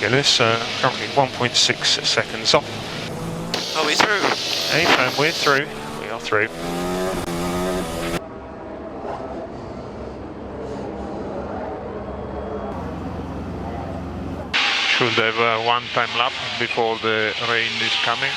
Okay, Lewis, currently 1.6 seconds off. Are we through? Hey, and we're through. We are through. Should have one time lap before the rain is coming.